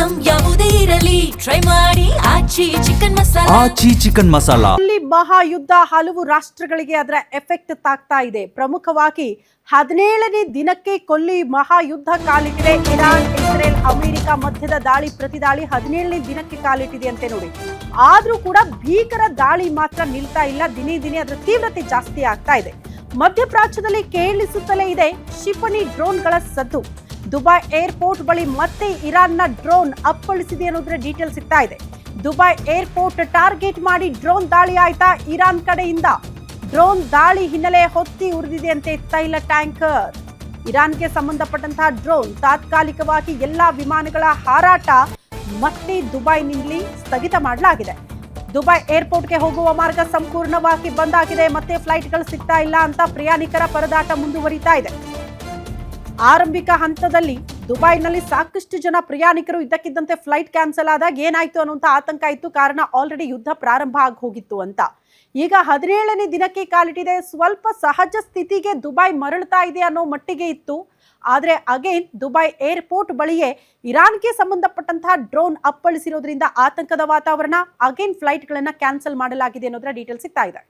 Item ಯಾವುದೇ ಇರಲಿ try ಮಾಡಿ ಆಚಿ ಚಿಕನ್ ಮಸಾಲಾ. ಆಚಿ ಚಿಕನ್ ಮಸಾಲಾ. ಇಲ್ಲಿ ಮಹಾಯುದ್ಧ ಹಲವು ರಾಷ್ಟ್ರಗಳಿಗೆ ಅದರ ಎಫೆಕ್ಟ್ ತಾಗ್ತಾ ಇದೆ. ಪ್ರಮುಖವಾಗಿ 17ನೇ ದಿನಕ್ಕೆ ಕೊಲ್ಲಿ ಮಹಾಯುದ್ಧ ಕಾಲಿಟ್ಟಿದೆ. ಇರಾನ್, ಇಸ್ರೇಲ್, ಅಮೆರಿಕ ಮಧ್ಯದ ದಾಳಿ ಪ್ರತಿದಾಳಿ 17ನೇ ದಿನಕ್ಕೆ ಕಾಲಿಟ್ಟಿದೆ ಅಂತೆ ನೋಡಿ. ಆದ್ರೂ ಕೂಡ ಭೀಕರ ದಾಳಿ ಮಾತ್ರ ನಿಲ್ತಾ ಇಲ್ಲ. ದಿನೇ ದಿನೇ ಅದರ ತೀವ್ರತೆ ಜಾಸ್ತಿ ಆಗ್ತಾ ಇದೆ. ಮಧ್ಯಪ್ರಾಚ್ಯದಲ್ಲಿ ಕೇಳಿಸುತ್ತಲೇ ಇದೆ ಕ್ಷಿಪಣಿ ಡ್ರೋನ್ಗಳ ಸದ್ದು. ದುಬೈ ಏರ್ಪೋರ್ಟ್ ಬಳಿ ಮತ್ತೆ ಇರಾನ್ನ ಡ್ರೋನ್ ಅಪ್ಪಳಿಸಿದೆ ಅನ್ನೋದ್ರ ಡೀಟೇಲ್ ಸಿಗ್ತಾ ಇದೆ. ದುಬೈ ಏರ್ಪೋರ್ಟ್ ಟಾರ್ಗೆಟ್ ಮಾಡಿ ಡ್ರೋನ್ ದಾಳಿ ಆಯ್ತಾ ಇರಾನ್ ಕಡೆಯಿಂದ. ಡ್ರೋನ್ ದಾಳಿ ಹಿನ್ನೆಲೆ ಹೊತ್ತಿ ಉರಿದಿದೆಯಂತೆ ತೈಲ ಟ್ಯಾಂಕರ್. ಇರಾನ್ಗೆ ಸಂಬಂಧಪಟ್ಟಂತಹ ಡ್ರೋನ್ ತಾತ್ಕಾಲಿಕವಾಗಿ ಎಲ್ಲಾ ವಿಮಾನಗಳ ಹಾರಾಟ ಮತ್ತೆ ದುಬೈನಲ್ಲಿ ಸ್ಥಗಿತ ಮಾಡಲಾಗಿದೆ. ದುಬೈ ಏರ್ಪೋರ್ಟ್ಗೆ ಹೋಗುವ ಮಾರ್ಗ ಸಂಪೂರ್ಣವಾಗಿ ಬಂದ್ ಆಗಿದೆ. ಮತ್ತೆ ಫ್ಲೈಟ್ಗಳು ಸಿಗ್ತಾ ಇಲ್ಲ ಅಂತ ಪ್ರಯಾಣಿಕರ ಪರದಾಟ ಮುಂದುವರಿತಾ ಇದೆ. ಆರಂಭಿಕ ಹಂತದಲ್ಲಿ ದುಬೈನಲ್ಲಿ ಸಾಕಷ್ಟು ಜನ ಪ್ರಯಾಣಿಕರು ಇದ್ದಕ್ಕಿದ್ದಂತೆ ಫ್ಲೈಟ್ ಕ್ಯಾನ್ಸಲ್ ಆದಾಗ ಏನಾಯ್ತು ಅನ್ನುವಂಥ ಆತಂಕ ಇತ್ತು. ಕಾರಣ ಆಲ್ರೆಡಿ ಯುದ್ಧ ಪ್ರಾರಂಭ ಆಗಿ ಹೋಗಿತ್ತು ಅಂತ. ಈಗ 17ನೇ ದಿನಕ್ಕೆ ಕಾಲಿಟ್ಟಿದೆ. ಸ್ವಲ್ಪ ಸಹಜ ಸ್ಥಿತಿಗೆ ದುಬೈ ಮರಳ್ತಾ ಇದೆ ಅನ್ನೋ ಮಟ್ಟಿಗೆ ಇತ್ತು. ಆದರೆ ಅಗೇನ್ ದುಬೈ ಏರ್ಪೋರ್ಟ್ ಬಳಿಯೇ ಇರಾನ್ಗೆ ಸಂಬಂಧಪಟ್ಟಂತಹ ಡ್ರೋನ್ ಅಪ್ಪಳಿಸಿರೋದ್ರಿಂದ ಆತಂಕದ ವಾತಾವರಣ. ಅಗೇನ್ ಫ್ಲೈಟ್ಗಳನ್ನ ಕ್ಯಾನ್ಸಲ್ ಮಾಡಲಾಗಿದೆ ಅನ್ನೋದರ ಡೀಟೇಲ್ ಸಿಗ್ತಾ ಇದೆ.